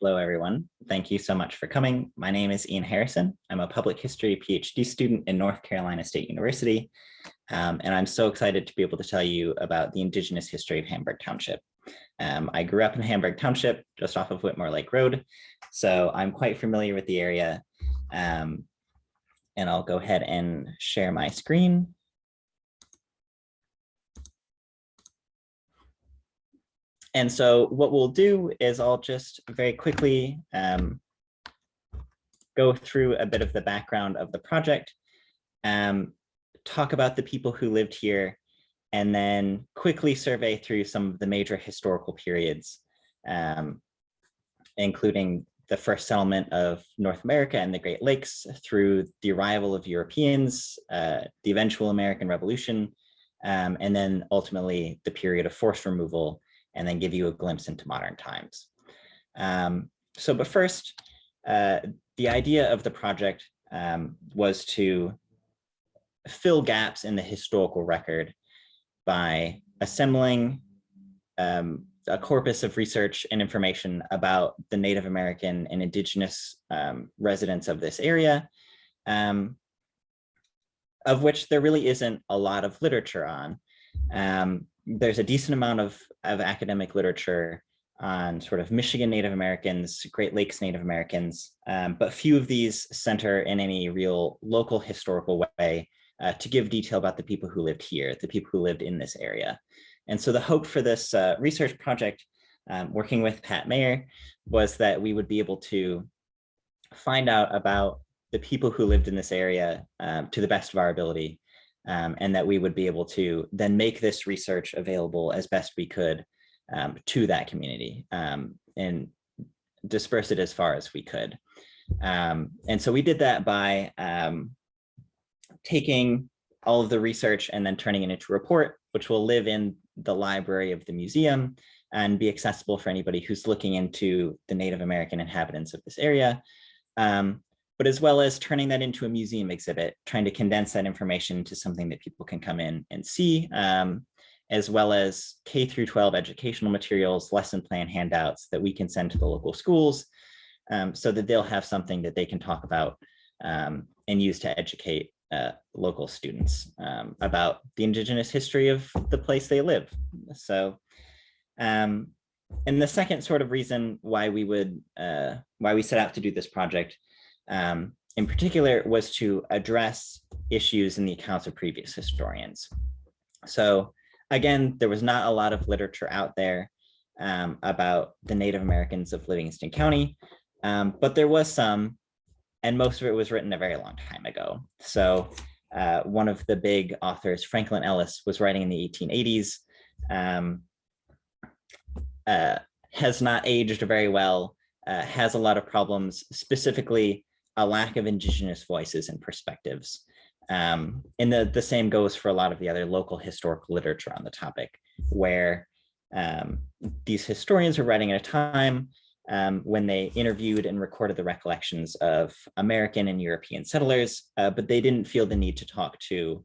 Hello, everyone. Thank you so much for coming. My name is Ian Harrison. I'm a public history PhD student in North Carolina State University, and I'm so excited to be able to tell you about the Indigenous history of Hamburg Township. I grew up in Hamburg Township, just off of Whitmore Lake Road, so I'm quite familiar with the area, and I'll go ahead and share my screen. And so what we'll do is I'll just very quickly go through a bit of the background of the project, talk about the people who lived here, and then quickly survey through some of the major historical periods, including the first settlement of North America and the Great Lakes through the arrival of Europeans, the eventual American Revolution, and then ultimately the period of forced removal, and then give you a glimpse into modern times. But first, the idea of the project was to fill gaps in the historical record by assembling a corpus of research and information about the Native American and Indigenous residents of this area, of which there really isn't a lot of literature on. There's a decent amount of academic literature on sort of Michigan Native Americans, Great Lakes Native Americans, but few of these center in any real local historical way to give detail about the people who lived here, the people who lived in this area. And so the hope for this research project, working with Pat Mayer, was that we would be able to find out about the people who lived in this area to the best of our ability, and that we would be able to then make this research available as best we could to that community and disperse it as far as we could. And so we did that by taking all of the research and then turning it into a report, which will live in the library of the museum and be accessible for anybody who's looking into the Native American inhabitants of this area. But as well as turning that into a museum exhibit, trying to condense that information into something that people can come in and see, as well as K through 12 educational materials, lesson plan handouts that we can send to the local schools, so that they'll have something that they can talk about and use to educate local students about the Indigenous history of the place they live. So, and the second sort of reason why we set out to do this project in particular was to address issues in the accounts of previous historians. So again, there was not a lot of literature out there about the Native Americans of Livingston County, but there was some, and most of it was written a very long time ago. So one of the big authors, Franklin Ellis, was writing in the 1880s, has not aged very well, has a lot of problems, specifically a lack of Indigenous voices and perspectives. And the same goes for a lot of the other local historical literature on the topic, where these historians were writing at a time when they interviewed and recorded the recollections of American and European settlers, but they didn't feel the need to talk to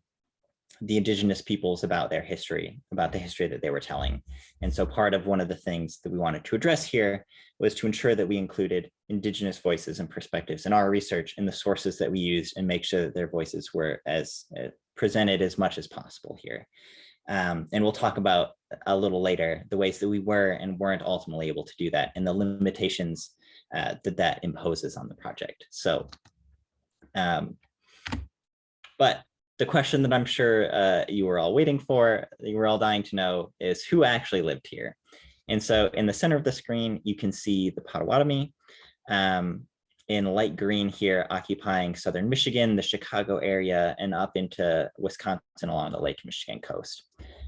the Indigenous peoples about their history, about the history that they were telling. And so part of one of the things that we wanted to address here was to ensure that we included Indigenous voices and perspectives in our research in the sources that we used, and make sure that their voices were as presented as much as possible here. And we'll talk about a little later the ways that we were and weren't ultimately able to do that, and the limitations that imposes on the project. So, but the question that I'm sure you were all waiting for, you were all dying to know, is who actually lived here. And so in the center of the screen, you can see the Potawatomi in light green here, occupying southern Michigan, the Chicago area, and up into Wisconsin along the Lake Michigan coast.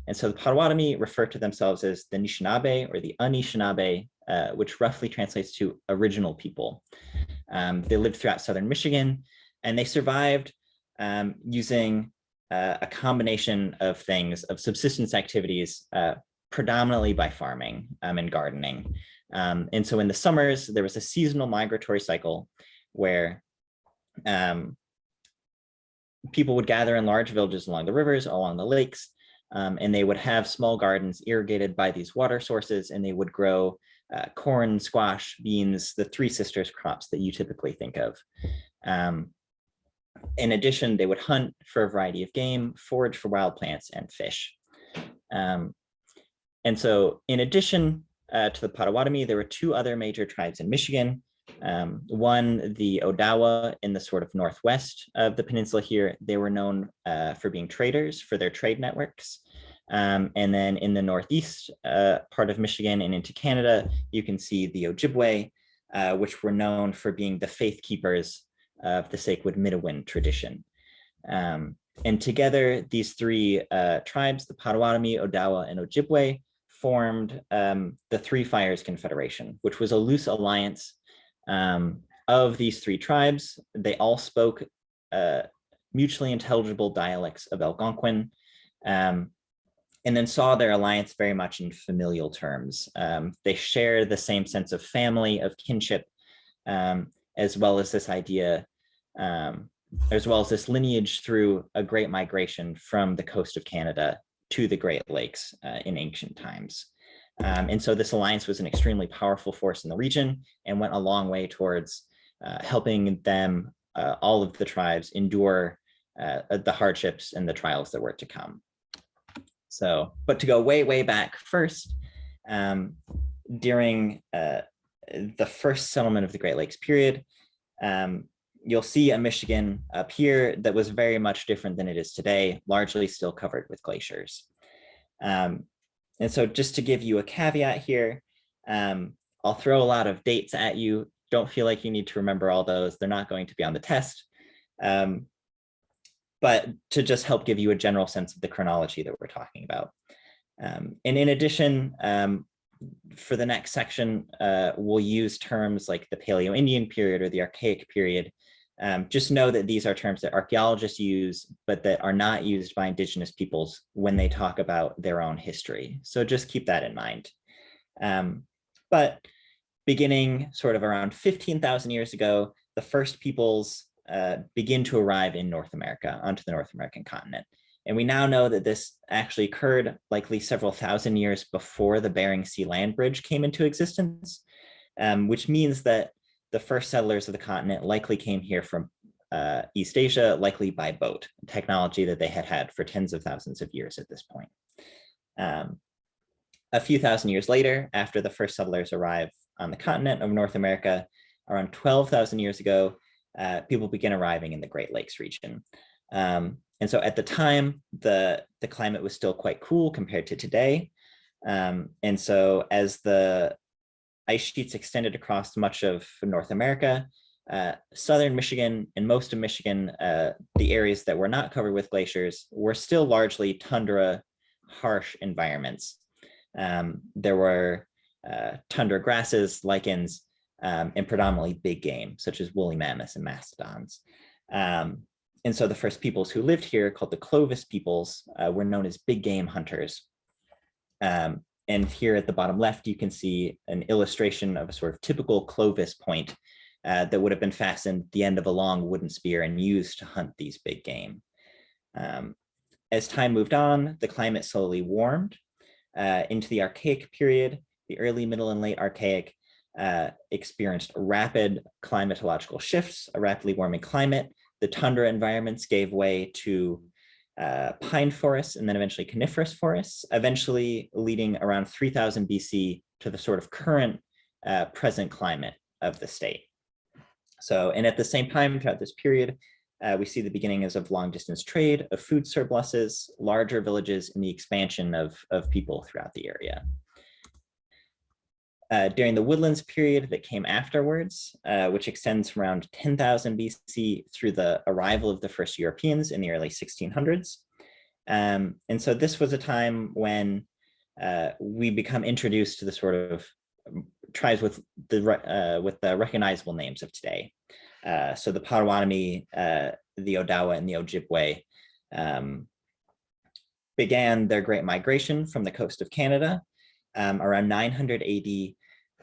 And so the Potawatomi refer to themselves as the Anishinaabe or the Anishinaabe, which roughly translates to original people. They lived throughout southern Michigan, and they survived using a combination of things, of subsistence activities, predominantly by farming and gardening. And so in the summers, there was a seasonal migratory cycle where people would gather in large villages along the rivers, along the lakes, and they would have small gardens irrigated by these water sources, and they would grow corn, squash, beans, the three sisters crops that you typically think of. In addition, they would hunt for a variety of game, forage for wild plants, and fish. And so in addition to the Potawatomi, there were two other major tribes in Michigan. One, the Odawa in the sort of northwest of the peninsula here. They were known for being traders, for their trade networks. And then in the northeast part of Michigan and into Canada, you can see the Ojibwe, which were known for being the faith keepers of the sacred Midewiwin tradition. And together, these three tribes, the Potawatomi, Odawa, and Ojibwe, formed the Three Fires Confederation, which was a loose alliance of these three tribes. They all spoke mutually intelligible dialects of Algonquin, and then saw their alliance very much in familial terms. They share the same sense of family, of kinship, as well as this idea, as well as this lineage through a great migration from the coast of Canada to the Great Lakes in ancient times. And so this alliance was an extremely powerful force in the region and went a long way towards helping them, all of the tribes, endure the hardships and the trials that were to come. So, but to go way, way back first, during the first settlement of the Great Lakes period, you'll see a Michigan up here that was very much different than it is today, largely still covered with glaciers. And so just to give you a caveat here, I'll throw a lot of dates at you. Don't feel like you need to remember all those. They're not going to be on the test. But to just help give you a general sense of the chronology that we're talking about. And in addition, for the next section, we'll use terms like the Paleo-Indian period or the Archaic period. Just know that these are terms that archaeologists use, but that are not used by Indigenous peoples when they talk about their own history. So just keep that in mind. But beginning sort of around 15,000 years ago, the first peoples begin to arrive in North America, onto the North American continent. And we now know that this actually occurred likely several thousand years before the Bering Sea land bridge came into existence, which means that the first settlers of the continent likely came here from East Asia, likely by boat, technology that they had had for tens of thousands of years at this point. A few thousand years later, after the first settlers arrive on the continent of North America, around 12,000 years ago, people begin arriving in the Great Lakes region. And so at the time, the climate was still quite cool compared to today. And so as the ice sheets extended across much of North America, southern Michigan and most of Michigan, the areas that were not covered with glaciers, were still largely tundra, harsh environments. There were tundra grasses, lichens, and predominantly big game, such as woolly mammoths and mastodons. And so the first peoples who lived here, called the Clovis peoples, were known as big game hunters. And here at the bottom left, you can see an illustration of a sort of typical Clovis point that would have been fastened at the end of a long wooden spear and used to hunt these big game. As time moved on, the climate slowly warmed into the Archaic period. The early, middle, and late Archaic experienced rapid climatological shifts, a rapidly warming climate. The tundra environments gave way to pine forests and then eventually coniferous forests, eventually leading around 3000 BC to the sort of current present climate of the state. So, and at the same time, throughout this period, we see the beginnings of long distance trade, of food surpluses, larger villages, and the expansion of people throughout the area. During the woodlands period that came afterwards, which extends from around 10,000 BC through the arrival of the first Europeans in the early 1600s. And so this was a time when we become introduced to the sort of tribes with the recognizable names of today. So the Potawatomi, the Odawa, and the Ojibwe began their great migration from the coast of Canada around 900 AD,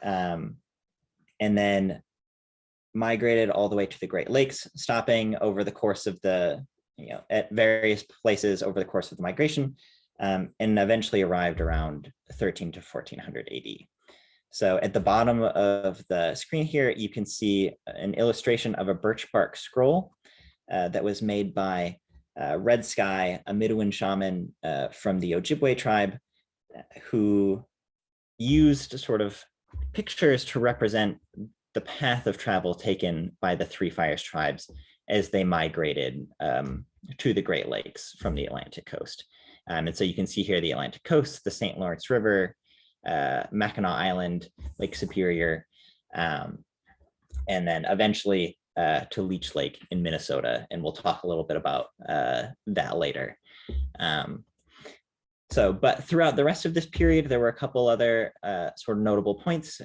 and then migrated all the way to the Great Lakes, stopping over the course of at various places over the course of the migration, and eventually arrived around 13 to 1400 AD. So at the bottom of the screen here, you can see an illustration of a birch bark scroll that was made by Red Sky, a Midwin shaman from the Ojibwe tribe, who used sort of pictures to represent the path of travel taken by the Three Fires tribes as they migrated to the Great Lakes from the Atlantic coast. And so you can see here the Atlantic coast, the St. Lawrence River, Mackinac Island, Lake Superior, and then eventually to Leech Lake in Minnesota. And we'll talk a little bit about that later. But throughout the rest of this period, there were a couple other sort of notable points.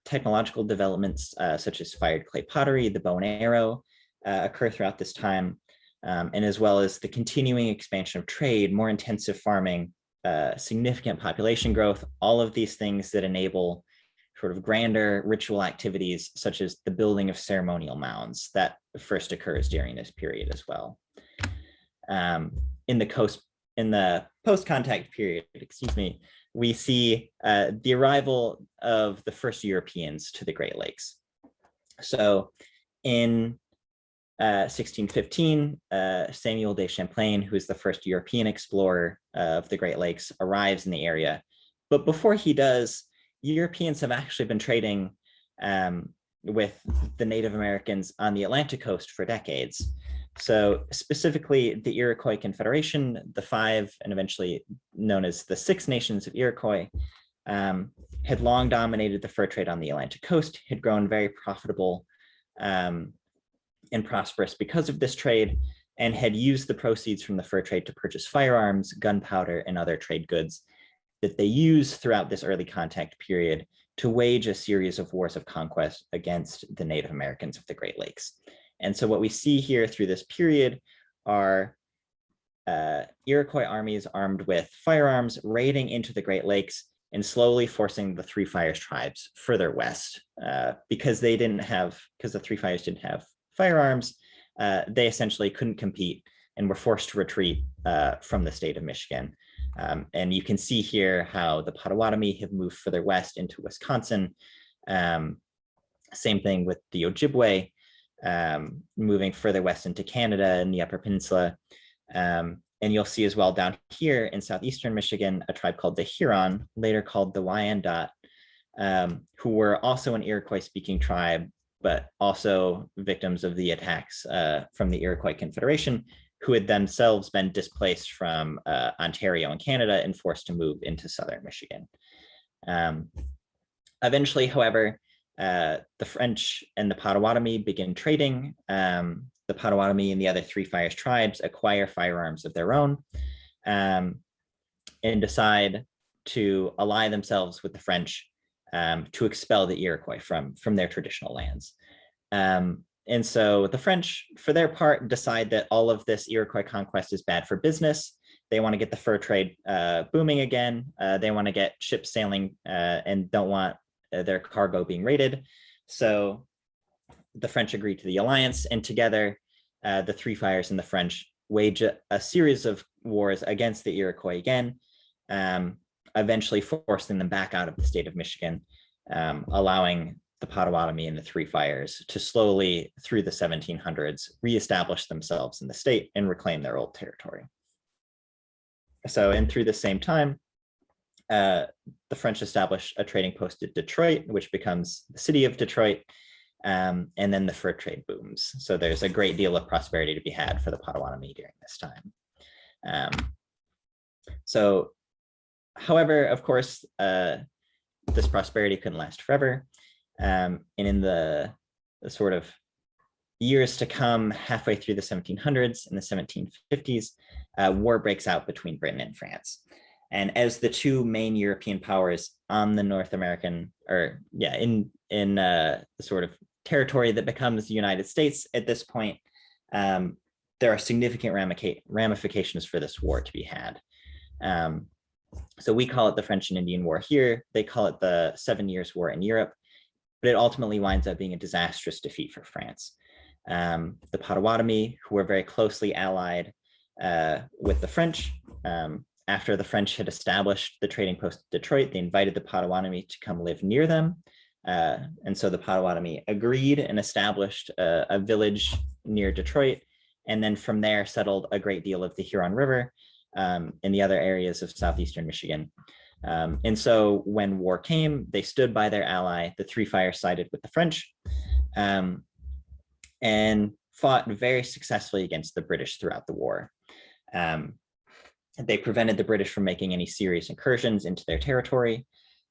Technological developments such as fired clay pottery, the bow and arrow occur throughout this time, and as well as the continuing expansion of trade, more intensive farming, significant population growth, all of these things that enable sort of grander ritual activities such as the building of ceremonial mounds that first occurs during this period as well. In the post-contact period, we see the arrival of the first Europeans to the Great Lakes. So in 1615, Samuel de Champlain, who is the first European explorer of the Great Lakes, arrives in the area. But before he does, Europeans have actually been trading with the Native Americans on the Atlantic coast for decades. So specifically, the Iroquois Confederation, the 5 and eventually known as the 6 nations of Iroquois, had long dominated the fur trade on the Atlantic coast, had grown very profitable and prosperous because of this trade, and had used the proceeds from the fur trade to purchase firearms, gunpowder, and other trade goods that they used throughout this early contact period to wage a series of wars of conquest against the Native Americans of the Great Lakes. And so what we see here through this period are Iroquois armies armed with firearms raiding into the Great Lakes and slowly forcing the Three Fires tribes further west because the Three Fires didn't have firearms. They essentially couldn't compete and were forced to retreat from the state of Michigan. And you can see here how the Potawatomi have moved further west into Wisconsin. Same thing with the Ojibwe, moving further west into Canada and the Upper Peninsula. And you'll see as well down here in southeastern Michigan, a tribe called the Huron, later called the Wyandot, who were also an Iroquois-speaking tribe, but also victims of the attacks from the Iroquois Confederation, who had themselves been displaced from Ontario and Canada and forced to move into southern Michigan. Eventually, however, the French and the Potawatomi begin trading. The Potawatomi and the other Three Fires tribes acquire firearms of their own and decide to ally themselves with the French to expel the Iroquois from their traditional lands. And so the French, for their part, decide that all of this Iroquois conquest is bad for business. They want to get the fur trade booming again. They want to get ships sailing and don't want their cargo being raided. So the French agree to the alliance, and together the Three Fires and the French wage a series of wars against the Iroquois again, eventually forcing them back out of the state of Michigan, allowing the Potawatomi and the Three Fires to slowly, through the 1700s, reestablish themselves in the state and reclaim their old territory. So, and through the same time, the French establish a trading post at Detroit, which becomes the city of Detroit, and then the fur trade booms. So there's a great deal of prosperity to be had for the Potawatomi during this time. However, of course, this prosperity couldn't last forever. And in the sort of years to come, halfway through the 1700s and the 1750s, war breaks out between Britain and France. And as the two main European powers on the North American, in the sort of territory that becomes the United States at this point, there are significant ramifications for this war to be had. So we call it the French and Indian War here. They call it the 7 Years' War in Europe, but it ultimately winds up being a disastrous defeat for France. The Potawatomi, who were very closely allied with the French, after the French had established the trading post at Detroit, they invited the Potawatomi to come live near them. And so the Potawatomi agreed and established a village near Detroit, and then from there settled a great deal of the Huron River and the other areas of southeastern Michigan. And so when war came, they stood by their ally. The Three Fires sided with the French and fought very successfully against the British throughout the war. They prevented the British from making any serious incursions into their territory,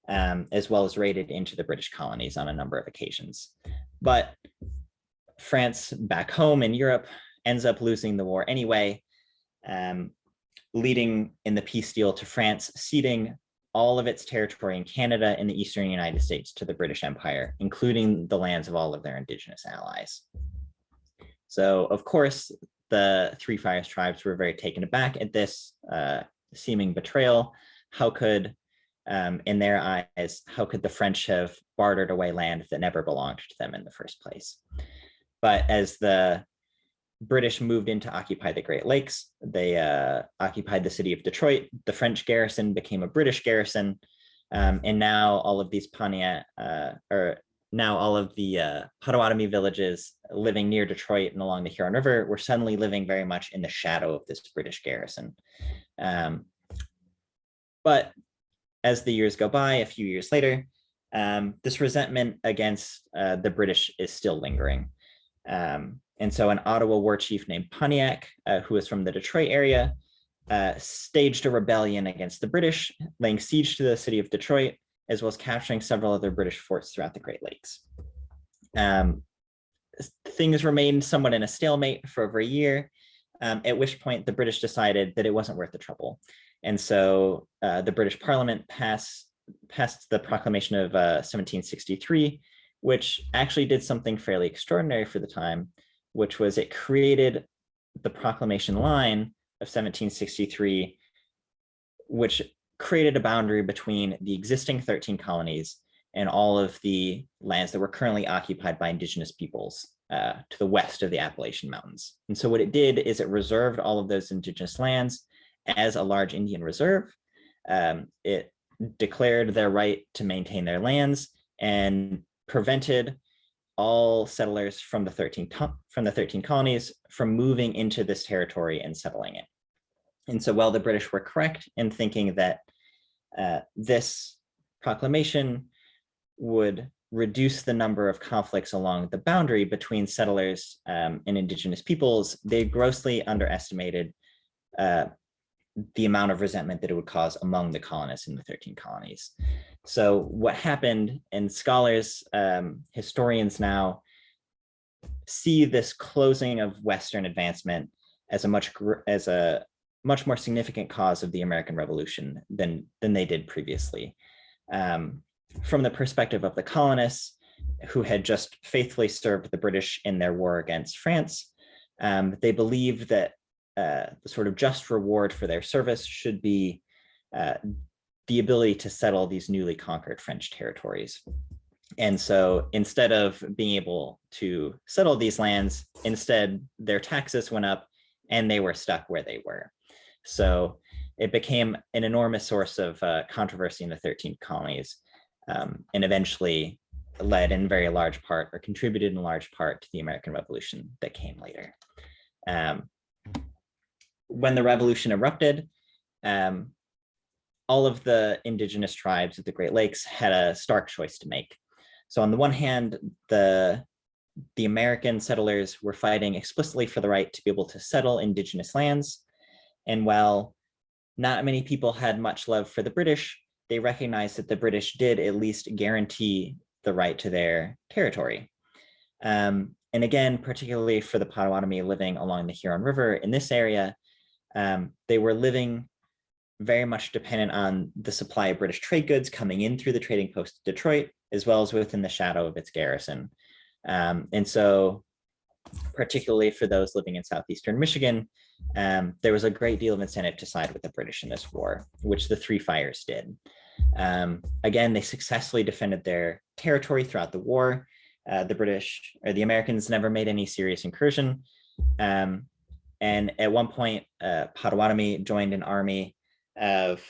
as well as raided into the British colonies on a number of occasions. But France back home in Europe ends up losing the war anyway, leading in the peace deal to France ceding all of its territory in Canada and the eastern United States to the British Empire, including the lands of all of their Indigenous allies. So, of course, the Three Fires tribes were very taken aback at this seeming betrayal. How could, in their eyes, how could the French have bartered away land that never belonged to them in the first place? But as the British moved in to occupy the Great Lakes, they occupied the city of Detroit. The French garrison became a British garrison, and now all of these Potawatomi villages living near Detroit and along the Huron River were suddenly living very much in the shadow of this British garrison. But as the years go by, a few years later, this resentment against the British is still lingering. And so an Ottawa war chief named Pontiac, who was from the Detroit area, staged a rebellion against the British, laying siege to the city of Detroit, as well as capturing several other British forts throughout the Great Lakes. Things remained somewhat in a stalemate for over a year, at which point the British decided that it wasn't worth the trouble. And so the British Parliament passed the Proclamation of 1763, which actually did something fairly extraordinary for the time, which was it created the Proclamation line of 1763, which created a boundary between the existing 13 colonies and all of the lands that were currently occupied by Indigenous peoples to the west of the Appalachian Mountains. And so what it did is it reserved all of those Indigenous lands as a large Indian reserve. It declared their right to maintain their lands and prevented all settlers from the 13 colonies from moving into this territory and settling it. And so while the British were correct in thinking that this proclamation would reduce the number of conflicts along the boundary between settlers and Indigenous peoples, they grossly underestimated the amount of resentment that it would cause among the colonists in the 13 colonies. So what happened, and scholars, historians now see this closing of Western advancement as a much more significant cause of the American Revolution than they did previously. From the perspective of the colonists, who had just faithfully served the British in their war against France, they believed that the sort of just reward for their service should be the ability to settle these newly conquered French territories. And so instead of being able to settle these lands, instead their taxes went up and they were stuck where they were. So it became an enormous source of controversy in the 13 colonies, and eventually led in very large part, or contributed in large part, to the American Revolution that came later. When the revolution erupted, all of the Indigenous tribes of the Great Lakes had a stark choice to make. So on the one hand, the American settlers were fighting explicitly for the right to be able to settle Indigenous lands. And while not many people had much love for the British, they recognized that the British did at least guarantee the right to their territory. And again, particularly for the Potawatomi living along the Huron River in this area, they were living very much dependent on the supply of British trade goods coming in through the trading post of Detroit, as well as within the shadow of its garrison. And so, particularly for those living in southeastern Michigan, there was a great deal of incentive to side with the British in this war, which the Three Fires did. Again, they successfully defended their territory throughout the war. The Americans never made any serious incursion. And at one point, Potawatomi joined an army of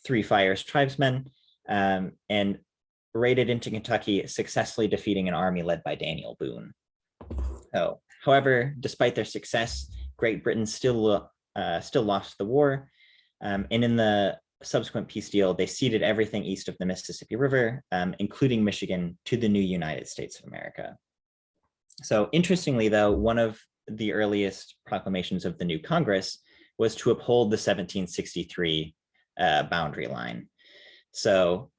Three Fires tribesmen, and raided into Kentucky, successfully defeating an army led by Daniel Boone. Oh, however, despite their success, Great Britain still lost the war, and in the subsequent peace deal, they ceded everything east of the Mississippi River, including Michigan, to the new United States of America. So interestingly, though, one of the earliest proclamations of the new Congress was to uphold the 1763 boundary line. So,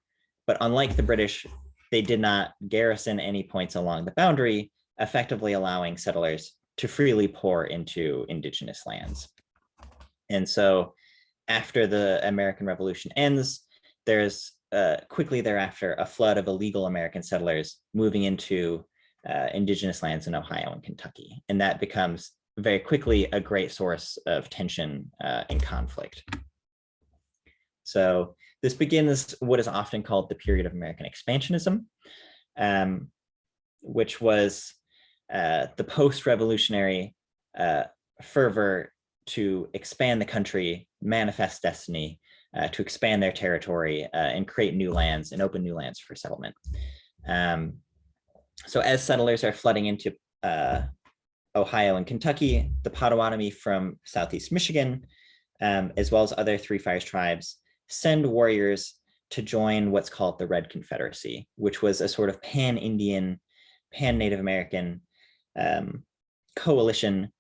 but unlike the British, they did not garrison any points along the boundary, effectively allowing settlers to freely pour into indigenous lands. And so after the American Revolution ends, there's quickly thereafter a flood of illegal American settlers moving into indigenous lands in Ohio and Kentucky. And that becomes very quickly a great source of tension and conflict. So this begins what is often called the period of American expansionism, which was the post-revolutionary fervor to expand the country, manifest destiny, to expand their territory and create new lands and open new lands for settlement. So as settlers are flooding into Ohio and Kentucky, the Potawatomi from Southeast Michigan, as well as other Three Fires tribes, send warriors to join what's called the Red Confederacy, which was a sort of pan-Indian, pan-Native American coalition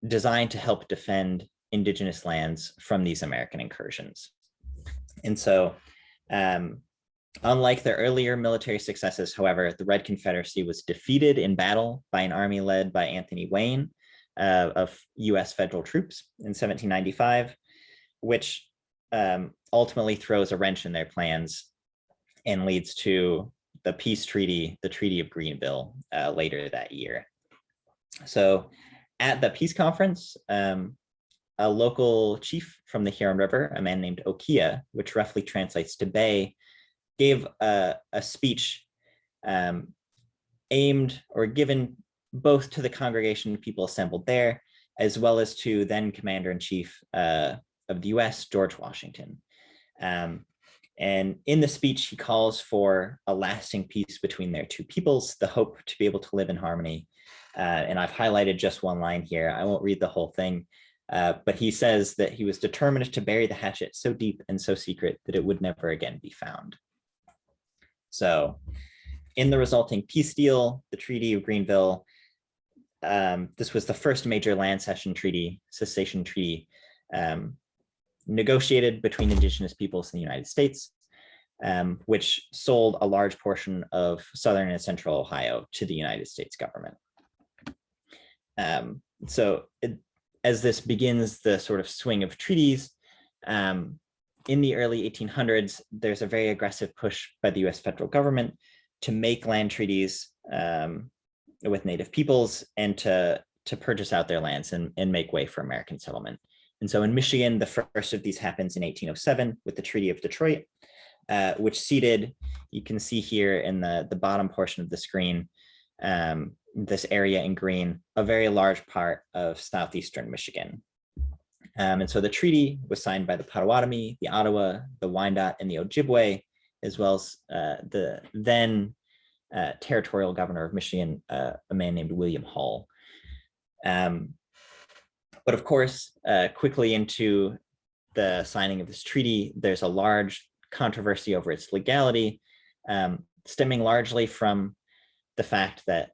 designed to help defend indigenous lands from these American incursions. And so, unlike their earlier military successes, however, the Red Confederacy was defeated in battle by an army led by Anthony Wayne of US federal troops in 1795, which ultimately throws a wrench in their plans and leads to the peace treaty, the Treaty of Greenville, later that year. So at the peace conference, a local chief from the Huron River, a man named Okia, which roughly translates to Bay, gave a speech aimed or given both to the congregation of people assembled there, as well as to then Commander-in-Chief of the US, George Washington. And in the speech, he calls for a lasting peace between their two peoples, the hope to be able to live in harmony. And I've highlighted just one line here. I won't read the whole thing, but he says that he was determined to bury the hatchet so deep and so secret that it would never again be found. So in the resulting peace deal, the Treaty of Greenville, this was the first major land cession treaty, cessation treaty, negotiated between indigenous peoples in the United States, which sold a large portion of southern and central Ohio to the United States government. As this begins the sort of swing of treaties, in the early 1800s, there's a very aggressive push by the US federal government to make land treaties with Native peoples and to purchase out their lands and make way for American settlement. And so in Michigan, the first of these happens in 1807 with the Treaty of Detroit, which ceded, you can see here in the bottom portion of the screen, this area in green, a very large part of southeastern Michigan. And so the treaty was signed by the Potawatomi, the Ottawa, the Wyandot, and the Ojibwe, as well as the then territorial governor of Michigan, a man named William Hull. But of course, quickly into the signing of this treaty, there's a large controversy over its legality, stemming largely from the fact that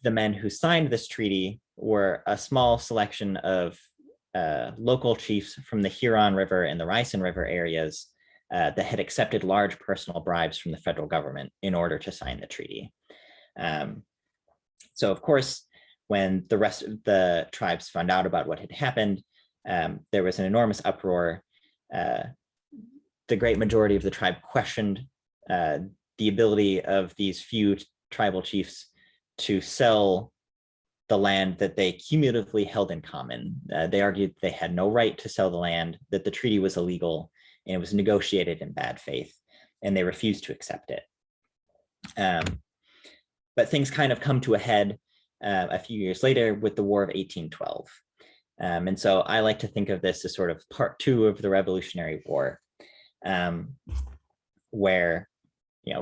the men who signed this treaty were a small selection of local chiefs from the Huron River and the Ricin River areas that had accepted large personal bribes from the federal government in order to sign the treaty. So of course, when the rest of the tribes found out about what had happened, there was an enormous uproar. The great majority of the tribe questioned the ability of these few tribal chiefs to sell the land that they cumulatively held in common. They argued they had no right to sell the land, that the treaty was illegal, and it was negotiated in bad faith, and they refused to accept it. But things kind of come to a head a few years later with the War of 1812. And so I like to think of this as sort of part two of the Revolutionary War, where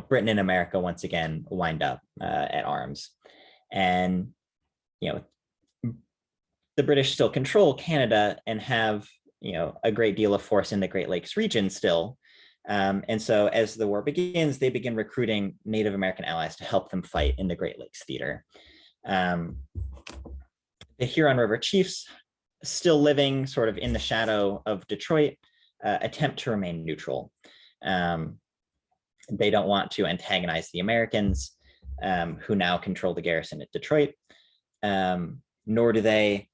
Britain and America once again wind up at arms. And the British still control Canada and have a great deal of force in the Great Lakes region still. And so as the war begins, they begin recruiting Native American allies to help them fight in the Great Lakes theater. The Huron River chiefs, still living sort of in the shadow of Detroit, attempt to remain neutral. They don't want to antagonize the Americans, who now control the garrison at Detroit, nor do they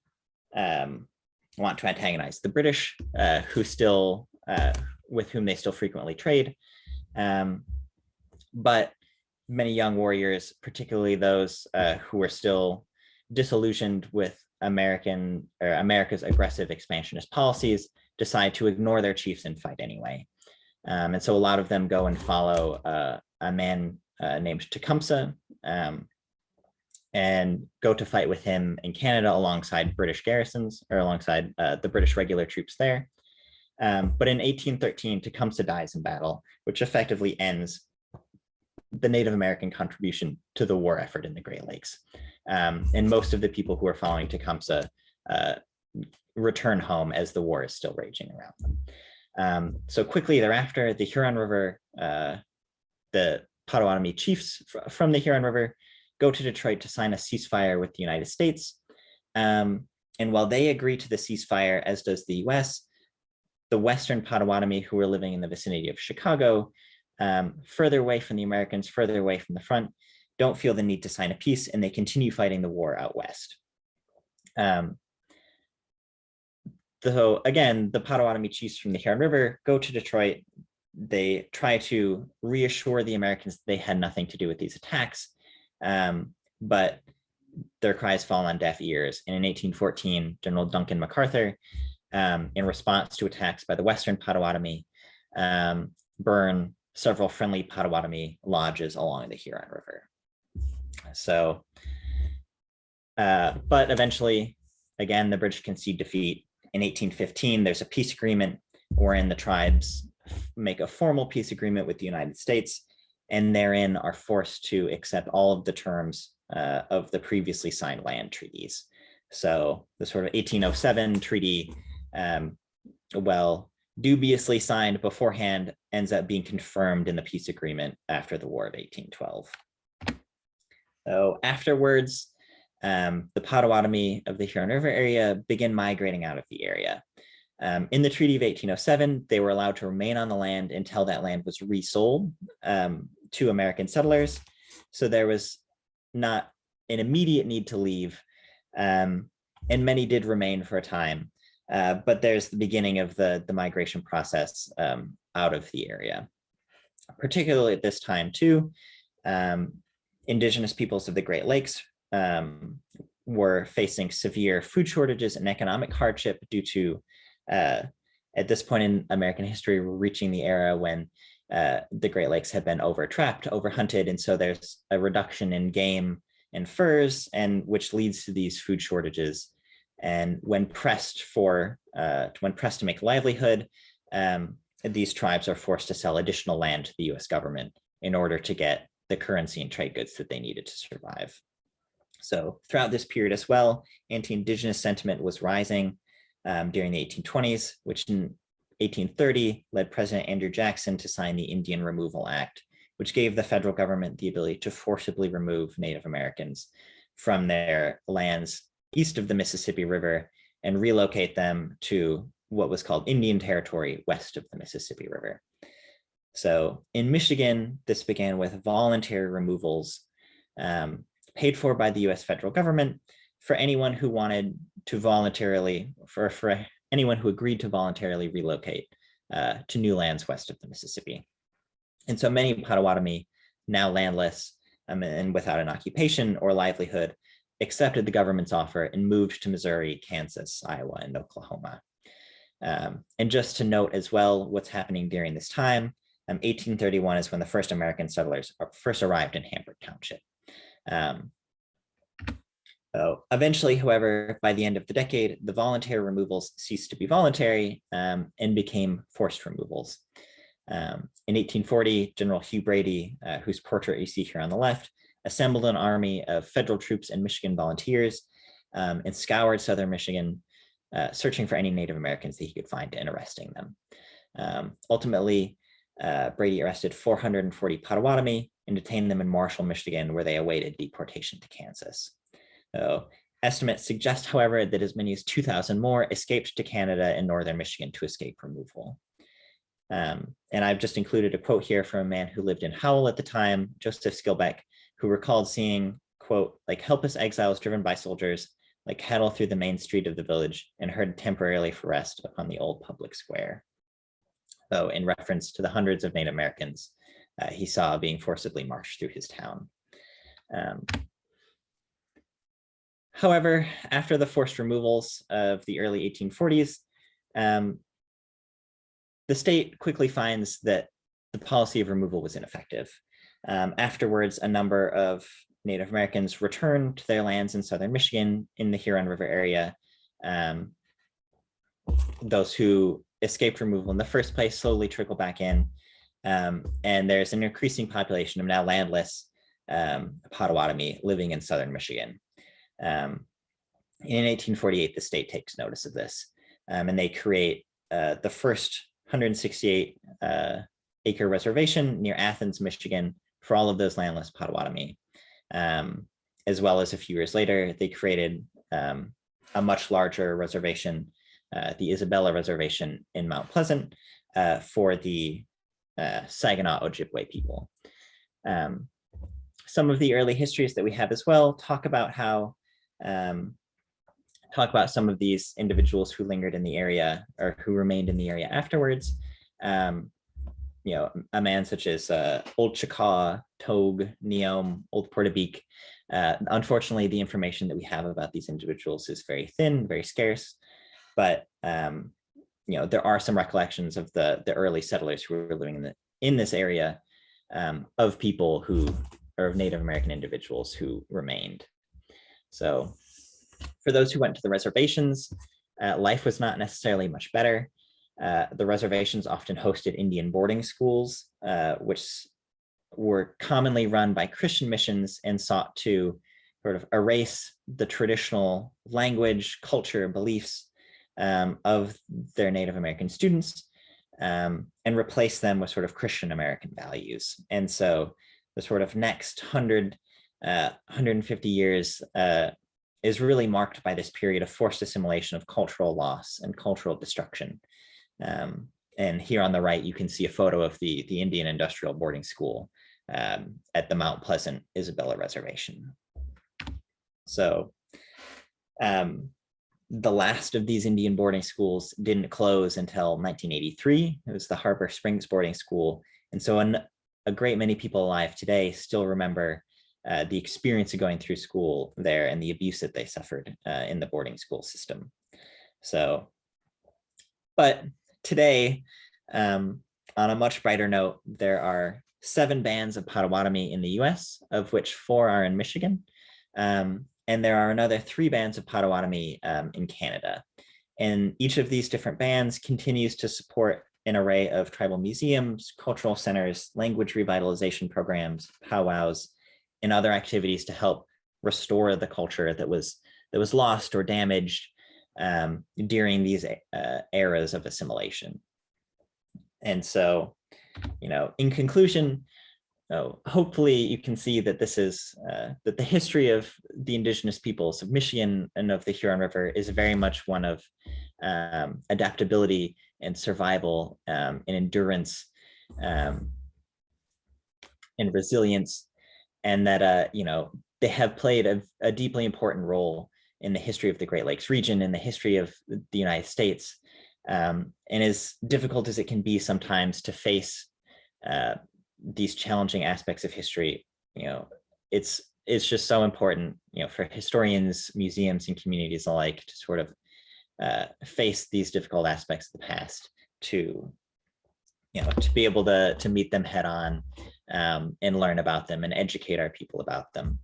want to antagonize the British, who still, with whom they still frequently trade. But many young warriors, particularly those who were still disillusioned with America's aggressive expansionist policies, decide to ignore their chiefs and fight anyway. And so a lot of them go and follow a man named Tecumseh, and go to fight with him in Canada alongside British garrisons, or alongside the British regular troops there. But in 1813, Tecumseh dies in battle, which effectively ends the Native American contribution to the war effort in the Great Lakes. And most of the people who are following Tecumseh return home as the war is still raging around them. So quickly thereafter, the Huron River, the Potawatomi chiefs from the Huron River go to Detroit to sign a ceasefire with the United States. And while they agree to the ceasefire, as does the US, the Western Potawatomi, who were living in the vicinity of Chicago, further away from the Americans, further away from the front, don't feel the need to sign a peace, and they continue fighting the war out west. So again, the Potawatomi chiefs from the Huron River go to Detroit. They try to reassure the Americans that they had nothing to do with these attacks, but their cries fall on deaf ears. And in 1814, General Duncan MacArthur, in response to attacks by the Western Potawatomi, burn several friendly Potawatomi lodges along the Huron River. So, but eventually, again, the British concede defeat. In 1815, there's a peace agreement wherein the tribes make a formal peace agreement with the United States, and therein are forced to accept all of the terms of the previously signed land treaties. So the sort of 1807 treaty, well, dubiously signed beforehand, ends up being confirmed in the peace agreement after the War of 1812. So afterwards, the Potawatomi of the Huron River area begin migrating out of the area. In the Treaty of 1807, they were allowed to remain on the land until that land was resold to American settlers. So there was not an immediate need to leave, and many did remain for a time. But there's the beginning of the migration process out of the area. Particularly at this time too, Indigenous peoples of the Great Lakes were facing severe food shortages and economic hardship due to, at this point in American history, we're reaching the era when the Great Lakes have been over-trapped, over-hunted, and so there's a reduction in game and furs, and which leads to these food shortages. And when pressed to make a livelihood, these tribes are forced to sell additional land to the U.S. government in order to get the currency and trade goods that they needed to survive. So throughout this period as well, anti-Indigenous sentiment was rising during the 1820s, which in 1830 led President Andrew Jackson to sign the Indian Removal Act, which gave the federal government the ability to forcibly remove Native Americans from their lands east of the Mississippi River and relocate them to what was called Indian Territory west of the Mississippi River. So in Michigan, this began with voluntary removals paid for by the US federal government for anyone who wanted to voluntarily, for anyone who agreed to voluntarily relocate to new lands west of the Mississippi. And so many Potawatomi, now landless and without an occupation or livelihood, accepted the government's offer and moved to Missouri, Kansas, Iowa, and Oklahoma. And just to note as well, what's happening during this time, 1831 is when the first American settlers first arrived in Hamburg Township. So eventually, however, by the end of the decade, the voluntary removals ceased to be voluntary and became forced removals. In 1840, General Hugh Brady, whose portrait you see here on the left, assembled an army of federal troops and Michigan volunteers and scoured southern Michigan, searching for any Native Americans that he could find and arresting them. Ultimately, Brady arrested 440 Potawatomi and detained them in Marshall, Michigan, where they awaited deportation to Kansas. So estimates suggest, however, that as many as 2,000 more escaped to Canada and northern Michigan to escape removal. And I've just included a quote here from a man who lived in Howell at the time, Joseph Skilbeck, who recalled seeing, quote, like helpless exiles driven by soldiers, like cattle through the main street of the village and herded temporarily for rest upon the old public square. So in reference to the hundreds of Native Americans he saw being forcibly marched through his town. However, after the forced removals of the early 1840s, the state quickly finds that the policy of removal was ineffective. Afterwards, a number of Native Americans returned to their lands in southern Michigan in the Huron River area. Those who escaped removal in the first place slowly trickle back in. And there's an increasing population of now landless Potawatomi living in southern Michigan. In 1848, the state takes notice of this, and they create the first 168 acre reservation near Athens, Michigan, for all of those landless Potawatomi. As well as a few years later, they created a much larger reservation, the Isabella Reservation in Mount Pleasant, for the Saginaw Ojibwe people. Some of the early histories that we have as well talk about how some of these individuals who lingered in the area or who remained in the area afterwards. You know, a man such as Old Chickaw, Togue, Neome, Old Portabeak. Unfortunately, the information that we have about these individuals is very thin, very scarce, but you know, there are some recollections of the early settlers who were living in this area, of people who are of Native American individuals who remained. So for those who went to the reservations, life was not necessarily much better. The reservations often hosted Indian boarding schools, which were commonly run by Christian missions and sought to sort of erase the traditional language, culture, beliefs of their Native American students, and replace them with sort of Christian American values. And so the sort of next 150 years is really marked by this period of forced assimilation, of cultural loss and cultural destruction. And here on the right, you can see a photo of the Indian Industrial Boarding School at the Mount Pleasant Isabella Reservation. So the last of these Indian boarding schools didn't close until 1983. It was the Harbor Springs Boarding School. And so a great many people alive today still remember the experience of going through school there and the abuse that they suffered in the boarding school system. So, but today, on a much brighter note, there are 7 bands of Potawatomi in the US, of which 4 are in Michigan. And there are another 3 bands of Potawatomi in Canada. And each of these different bands continues to support an array of tribal museums, cultural centers, language revitalization programs, powwows, and other activities to help restore the culture that was lost or damaged during these eras of assimilation. And so, you know, in conclusion, hopefully you can see that this is that the history of the Indigenous peoples of Michigan and of the Huron River is very much one of adaptability and survival and endurance and resilience, and that you know, they have played a deeply important role in the history of the Great Lakes region, in the history of the United States, and as difficult as it can be sometimes to face these challenging aspects of history, you know, it's just so important, you know, for historians, museums, and communities alike to sort of face these difficult aspects of the past, to, you know, to be able to meet them head on and learn about them and educate our people about them.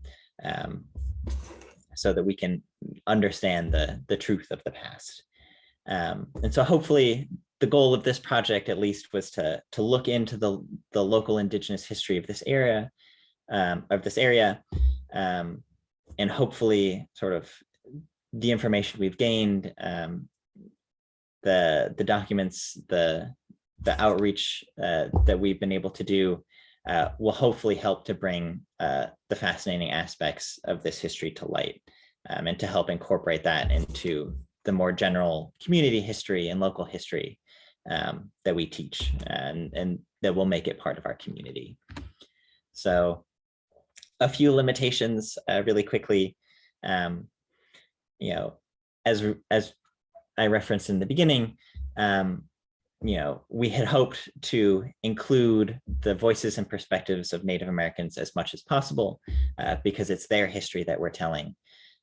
so that we can understand the truth of the past. And so hopefully the goal of this project at least was to look into the local Indigenous history of this area, and hopefully sort of the information we've gained, the documents, the outreach that we've been able to do will hopefully help to bring the fascinating aspects of this history to light, and to help incorporate that into the more general community history and local history that we teach, and that will make it part of our community. So a few limitations really quickly. You know, as I referenced in the beginning, you know, we had hoped to include the voices and perspectives of Native Americans as much as possible, because it's their history that we're telling.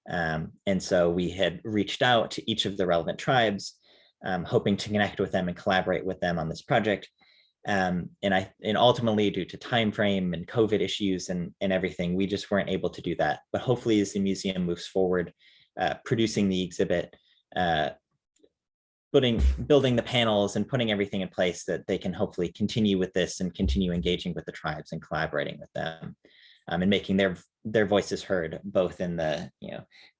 And so we had reached out to each of the relevant tribes, hoping to connect with them and collaborate with them on this project. And ultimately, due to time frame and COVID issues and everything, we just weren't able to do that. But hopefully, as the museum moves forward, producing the exhibit, building the panels and putting everything in place, that they can hopefully continue with this and continue engaging with the tribes and collaborating with them, and making their voices heard, both in the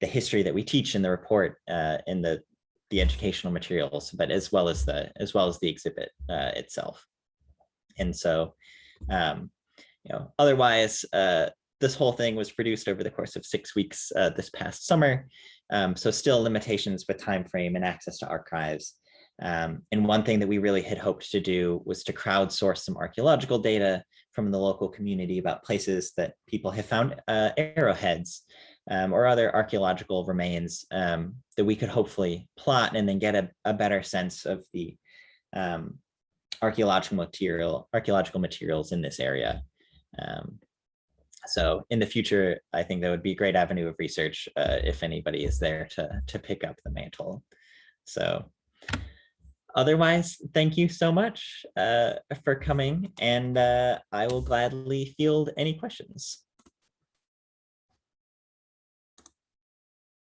the history that we teach in the report, in the educational materials, but as well as the exhibit itself. And so, otherwise, this whole thing was produced over the course of 6 weeks this past summer. So still limitations with time frame and access to archives. And one thing that we really had hoped to do was to crowdsource some archaeological data from the local community about places that people have found arrowheads or other archaeological remains, that we could hopefully plot and then get a better sense of the archaeological materials in this area. So in the future, I think that would be a great avenue of research if anybody is there to pick up the mantle. So otherwise, thank you so much for coming, and I will gladly field any questions.